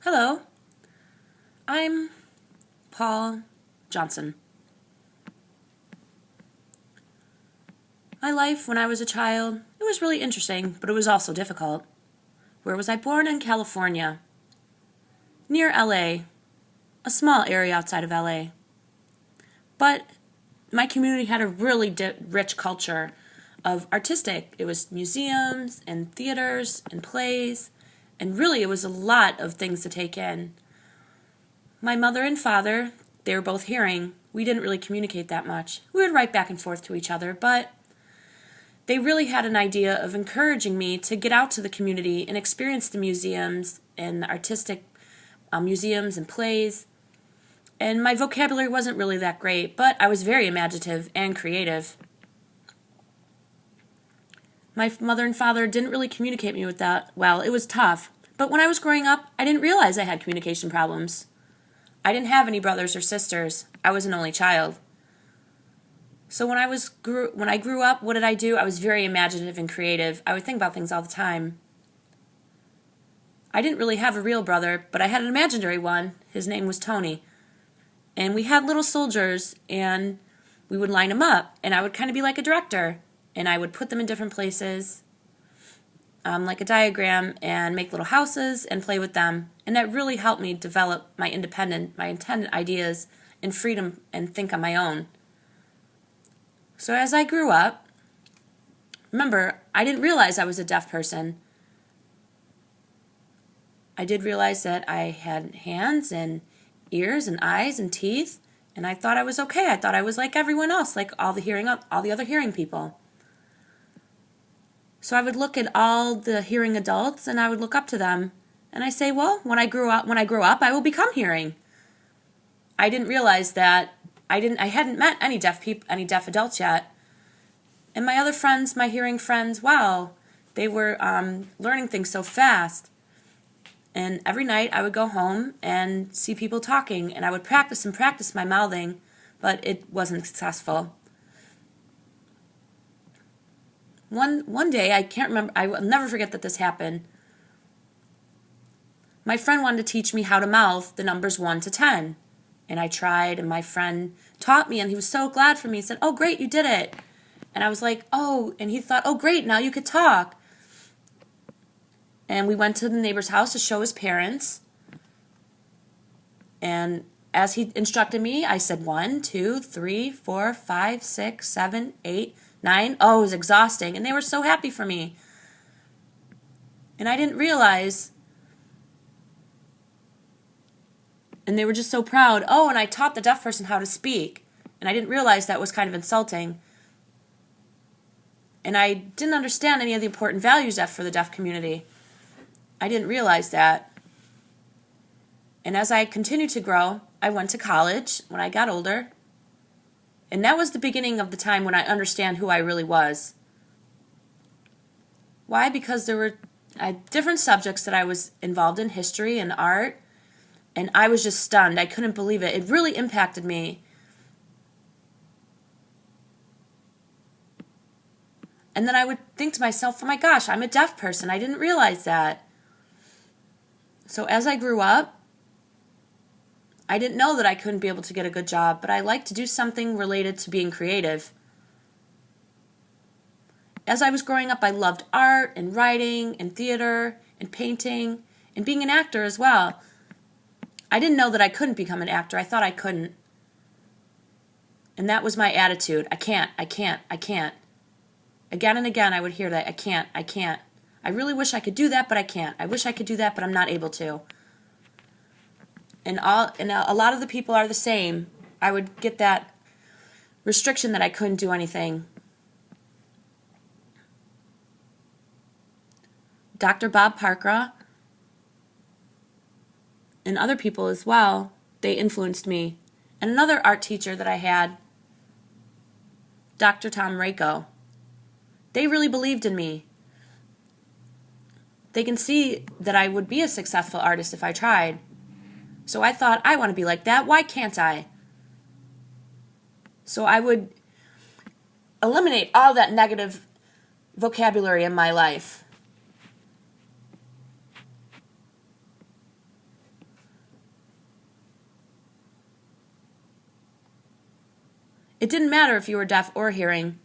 Hello, I'm Paul Johnson. My life when I was a child, it was really interesting, but it was also difficult. Where was I born? In California, near LA, a small area outside of LA. But my community had a really rich culture of artistic. It was museums and theaters and plays, and really it was a lot of things to take in. My mother and father, they were both hearing. We didn't really communicate that much. We would write back and forth to each other, but they really had an idea of encouraging me to get out to the community and experience the museums and the artistic museums and plays. And my vocabulary wasn't really that great, but I was very imaginative and creative. My mother and father didn't really communicate me with that well. It was tough. But when I was growing up, I didn't realize I had communication problems. I didn't have any brothers or sisters. I was an only child. So when I grew up, what did I do? I was very imaginative and creative. I would think about things all the time. I didn't really have a real brother, but I had an imaginary one. His name was Tony. And we had little soldiers, and we would line them up, and I would kind of be like a director, and I would put them in different places, like a diagram, and make little houses and play with them. And that really helped me develop my independent ideas and freedom and think on my own. So as I grew up, remember, I didn't realize I was a deaf person. I did realize that I had hands and ears and eyes and teeth, and I thought I was okay. I thought I was like everyone else, like all the other hearing people. So I would look at all the hearing adults, and I would look up to them, and I say, well, when I grow up, I will become hearing. I didn't realize that I hadn't met any deaf adults yet. And my other friends, my hearing friends, wow, they were learning things so fast. And every night I would go home and see people talking, and I would practice my mouthing, but it wasn't successful. One day, I can't remember, I will never forget that this happened. My friend wanted to teach me how to mouth the numbers 1 to 10. And I tried, and my friend taught me, and he was so glad for me. He said, oh, great, you did it. And I was like, oh, and he thought, oh, great, now you could talk. And we went to the neighbor's house to show his parents. And as he instructed me, I said 1, 2, 3, 4, 5, 6, 7, 8, 9. Oh, it was exhausting. And they were so happy for me. And I didn't realize. And they were just so proud. Oh, and I taught the deaf person how to speak. And I didn't realize that was kind of insulting. And I didn't understand any of the important values for the deaf community. I didn't realize that. And as I continued to grow, I went to college when I got older. And that was the beginning of the time when I understand who I really was. Why? Because there were different subjects that I was involved in, history and art, and I was just stunned. I couldn't believe it. It really impacted me. And then I would think to myself, oh my gosh, I'm a deaf person. I didn't realize that. So as I grew up, I didn't know that I couldn't be able to get a good job, but I liked to do something related to being creative. As I was growing up, I loved art and writing and theater and painting and being an actor as well. I didn't know that I couldn't become an actor. I thought I couldn't. And that was my attitude. I can't. Again and again, I would hear that. I can't. I really wish I could do that, but I can't. I wish I could do that, but I'm not able to. And a lot of the people are the same. I would get that restriction that I couldn't do anything. Dr. Bob Parkra and other people as well, they influenced me. And another art teacher that I had, Dr. Tom Rako, they really believed in me. They can see that I would be a successful artist if I tried. So I thought, I want to be like that. Why can't I? So I would eliminate all that negative vocabulary in my life. It didn't matter if you were deaf or hearing.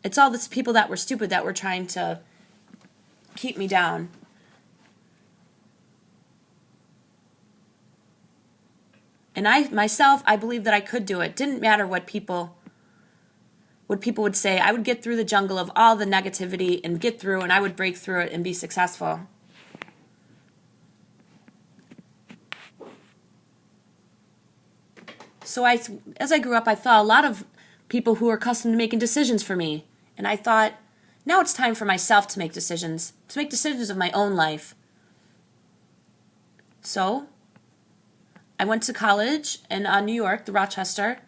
It's all the people that were stupid that were trying to keep me down. And I believed that I could do it. Didn't matter what people would say. I would get through the jungle of all the negativity and get through, and I would break through it and be successful. So as I grew up, I saw a lot of people who were accustomed to making decisions for me. And I thought, now it's time for myself to make decisions of my own life. So I went to college in New York, the Rochester,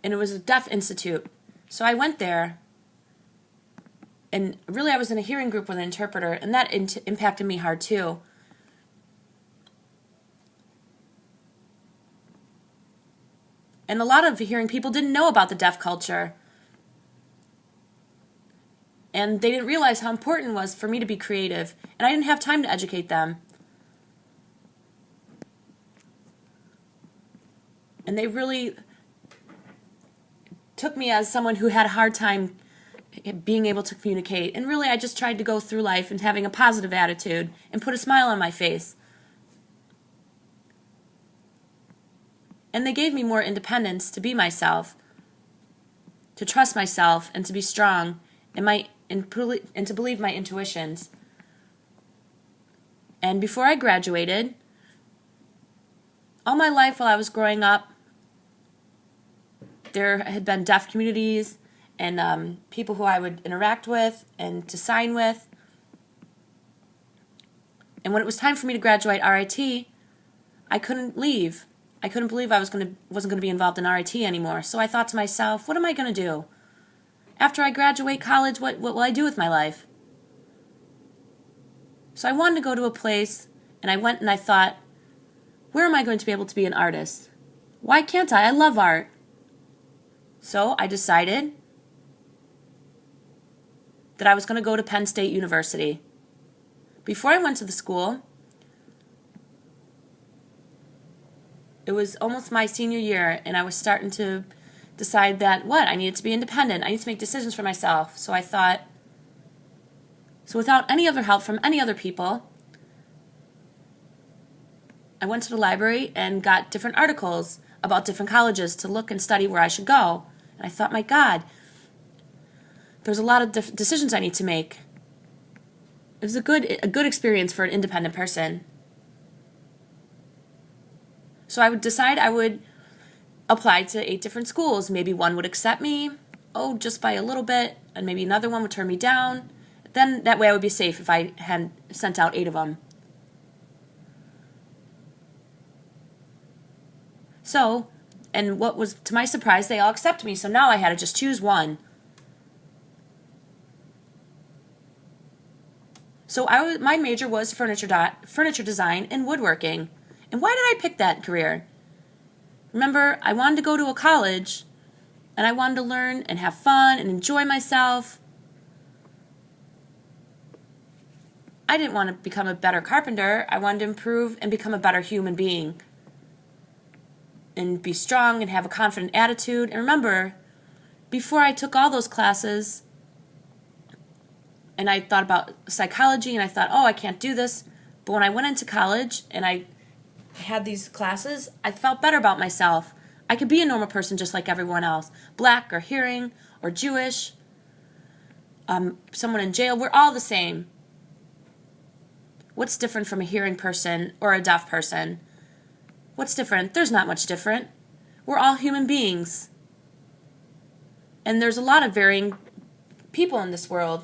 and it was a deaf institute. So I went there, and really I was in a hearing group with an interpreter, and that impacted me hard too. And a lot of hearing people didn't know about the deaf culture. And they didn't realize how important it was for me to be creative. And I didn't have time to educate them. And they really took me as someone who had a hard time being able to communicate. And really, I just tried to go through life and having a positive attitude and put a smile on my face. And they gave me more independence to be myself, to trust myself, and to be strong, and to believe my intuitions. And before I graduated, all my life while I was growing up, there had been deaf communities and people who I would interact with and to sign with. And when it was time for me to graduate RIT, I couldn't leave. I couldn't believe I wasn't going to be involved in RIT anymore. So I thought to myself, what am I going to do? After I graduate college, what will I do with my life? So I wanted to go to a place, and I went and I thought, where am I going to be able to be an artist? Why can't I? I love art. So I decided that I was going to go to Penn State University. Before I went to the school, it was almost my senior year, and I was starting to decide that, I needed to be independent. I need to make decisions for myself. So I thought, without any other help from any other people, I went to the library and got different articles about different colleges to look and study where I should go. And I thought, my God, there's a lot of decisions I need to make. It was a good experience for an independent person. So I would decide I would apply to 8 different schools. Maybe one would accept me, just by a little bit, and maybe another one would turn me down. Then that way I would be safe if I had sent out 8 of them. So, and what was to my surprise, they all accepted me. So now I had to just choose one. So my major was furniture design and woodworking. And why did I pick that career? Remember, I wanted to go to a college, and I wanted to learn and have fun and enjoy myself. I didn't want to become a better carpenter. I wanted to improve and become a better human being and be strong and have a confident attitude. And remember, before I took all those classes, and I thought about psychology, and I thought, I can't do this. But when I went into college and I had these classes, I felt better about myself. I could be a normal person just like everyone else. Black or hearing or Jewish, someone in jail, we're all the same. What's different from a hearing person or a deaf person? What's different? There's not much different. We're all human beings. And there's a lot of varying people in this world.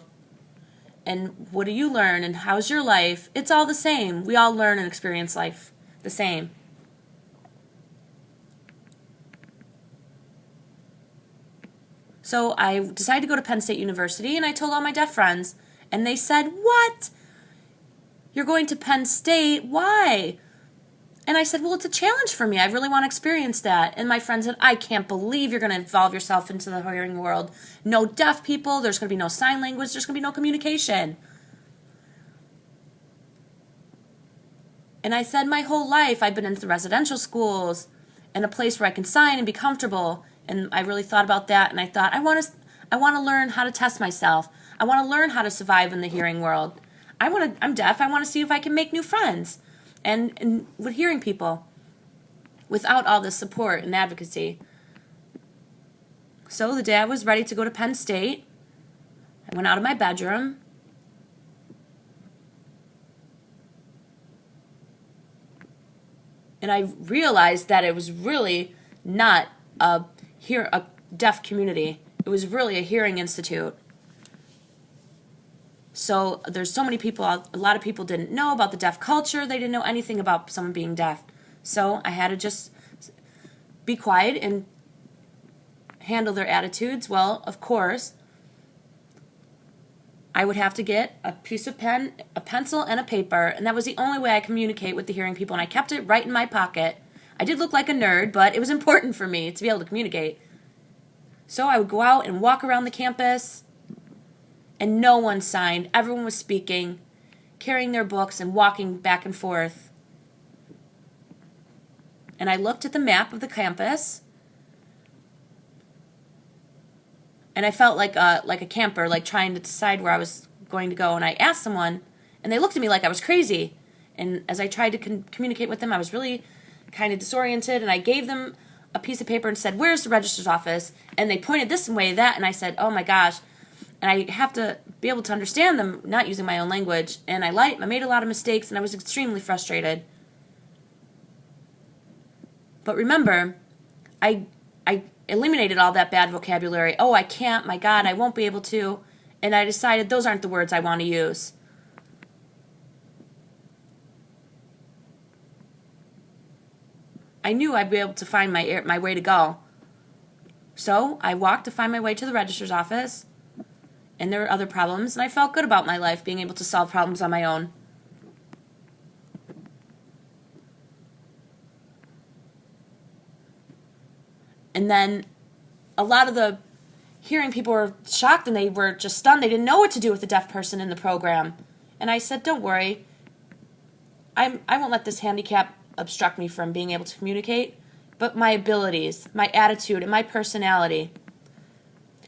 And what do you learn and how's your life? It's all the same. We all learn and experience life the same. So I decided to go to Penn State University, and I told all my deaf friends, and they said, "What? You're going to Penn State? Why?" And I said, well, it's a challenge for me. I really want to experience that. And my friend said, I can't believe you're going to involve yourself into the hearing world. No deaf people. There's going to be no sign language. There's going to be no communication. And I said my whole life I've been in residential schools and a place where I can sign and be comfortable. And I really thought about that, and I thought I want to learn how to test myself. I want to learn how to survive in the hearing world. I'm deaf. I want to see if I can make new friends and with hearing people without all this support and advocacy. So the day I was ready to go to Penn State, I went out of my bedroom. And I realized that it was really not a deaf community. It was really a hearing institute. So there's so many people, a lot of people didn't know about the deaf culture. They didn't know anything about someone being deaf. So I had to just be quiet and handle their attitudes. Well, of course, I would have to get a piece of pen, a pencil, and a paper, and that was the only way I communicate with the hearing people, and I kept it right in my pocket. I did look like a nerd, but it was important for me to be able to communicate. So I would go out and walk around the campus, and no one signed. Everyone was speaking, carrying their books, and walking back and forth. And I looked at the map of the campus, and I felt like a camper, like trying to decide where I was going to go. And I asked someone, and they looked at me like I was crazy. And as I tried to communicate with them, I was really kind of disoriented. And I gave them a piece of paper and said, "Where's the registrar's office?" And they pointed this way, that, and I said, "Oh my gosh." And I have to be able to understand them, not using my own language. And I made a lot of mistakes, and I was extremely frustrated. But remember, I eliminated all that bad vocabulary. Oh, I can't, my God, I won't be able to. And I decided those aren't the words I want to use. I knew I'd be able to find my way to go. So I walked to find my way to the registrar's office, and there were other problems, and I felt good about my life, being able to solve problems on my own. And then a lot of the hearing people were shocked, and they were just stunned. They didn't know what to do with a deaf person in the program. And I said, "Don't worry. I won't let this handicap obstruct me from being able to communicate, but my abilities, my attitude, and my personality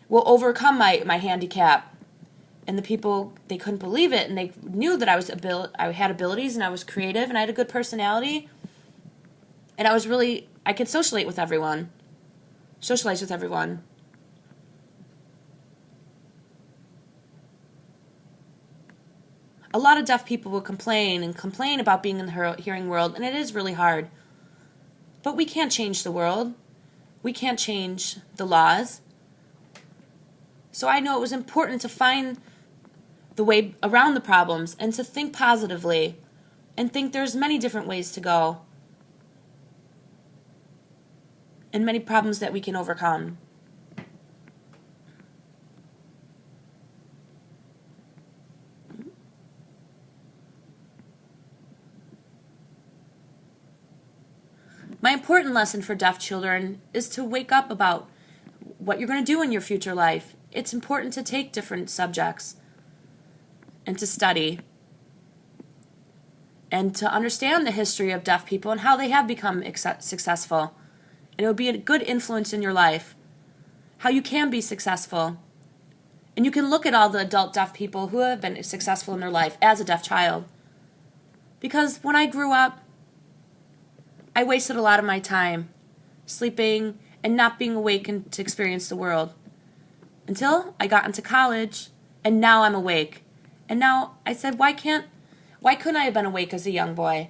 will overcome my handicap." And the people, they couldn't believe it, and they knew that I had abilities, and I was creative, and I had a good personality, and I could socialize with everyone. A lot of deaf people will complain about being in the hearing world, and it is really hard. But we can't change the world. We can't change the laws. So I know it was important to find the way around the problems and to think positively and think there's many different ways to go and many problems that we can overcome. My important lesson for deaf children is to wake up about what you're going to do in your future life. It's important to take different subjects and to study and to understand the history of deaf people and how they have become successful. And it will be a good influence in your life, how you can be successful. And you can look at all the adult deaf people who have been successful in their life as a deaf child. Because when I grew up, I wasted a lot of my time sleeping and not being awake to experience the world. Until I got into college, and now I'm awake. And now I said, why couldn't I have been awake as a young boy?